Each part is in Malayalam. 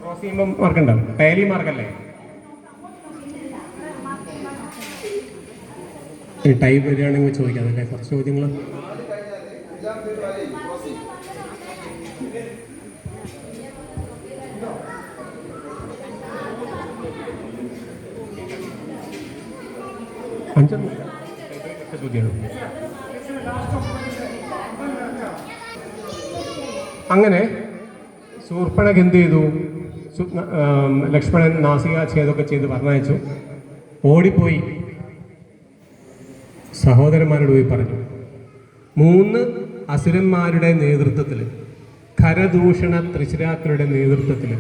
ക്രോസ് ചെയ്യുമ്പോൾ മാർക്കുണ്ടാവും. ടാലി മാർക്കല്ലേ? ടൈപ്പ് വരികയാണെങ്കിൽ ചോദിക്കാം. അതല്ലേ കുറച്ച് ചോദ്യങ്ങൾ. അങ്ങനെ ശൂർപ്പണഖ എന്ത് ചെയ്തു? ലക്ഷ്മണൻ നാസികാച്ഛേദമൊക്കെ ചെയ്ത് പറഞ്ഞയച്ചു. ഓടിപ്പോയി സഹോദരന്മാരോട് പോയി പറഞ്ഞു. 3 അസുരന്മാരുടെ നേതൃത്വത്തിൽ, ഖരദൂഷണ ത്രിശിരാക്കളുടെ നേതൃത്വത്തിൽ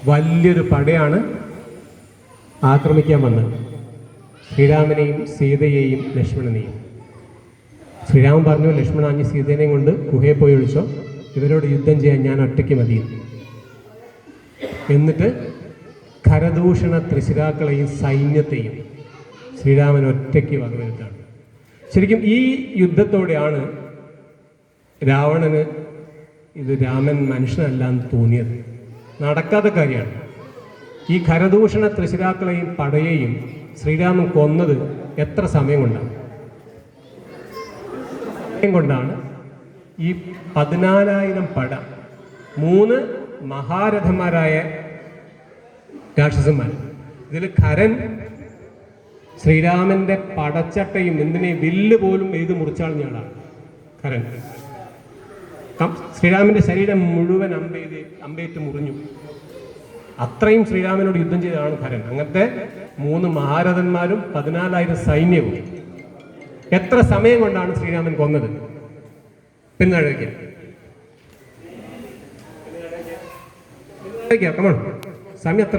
വലിയൊരു പടയാണ് ആക്രമിക്കാൻ വന്നത്. ശ്രീരാമനെയും സീതയെയും ലക്ഷ്മണനെയും. ശ്രീരാമൻ പറഞ്ഞു, ലക്ഷ്മണ അഞ്ഞ് സീതേനെയും കൊണ്ട് ഗുഹയെ പോയി ഒളിച്ചോ, ഇവരോട് യുദ്ധം ചെയ്യാൻ ഞാൻ ഒറ്റയ്ക്ക് മതി. എന്നിട്ട് ഖരദൂഷണ ത്രിശിരാക്കളെയും സൈന്യത്തെയും ശ്രീരാമൻ ഒറ്റയ്ക്ക് വകവരുത്താണ്. ശരിക്കും ഈ യുദ്ധത്തോടെയാണ് രാവണന് ഇത് രാമൻ മനുഷ്യനല്ല എന്ന് തോന്നിയത്. നടക്കാത്ത കാര്യമാണ്. ഈ ഖരദൂഷണ ത്രിശിരാക്കളെയും പടയെയും ശ്രീരാമൻ കൊന്നത് എത്ര സമയം കൊണ്ടാണ്? ഈ 14,000 പട, 3 മഹാരഥന്മാരായ രാക്ഷസന്മാർ. ഇതിൽ ഖരൻ ശ്രീരാമന്റെ പടച്ചട്ടയും വില്ല് പോലും എഴുതി മുറിച്ചാളിഞ്ഞാളാണ് ഖരൻ. ശ്രീരാമന്റെ ശരീരം മുഴുവൻ അമ്പേറ്റ് മുറിഞ്ഞു. അത്രയും ശ്രീരാമനോട് യുദ്ധം ചെയ്തതാണ് ഖരൻ. അങ്ങനത്തെ 3 മഹാരഥന്മാരും 14,000 സൈന്യവും. എത്ര സമയം കൊണ്ടാണ് ശ്രീരാമൻ കൊന്നത്? പിന്നഴയ്ക്കാം. സമയം എത്ര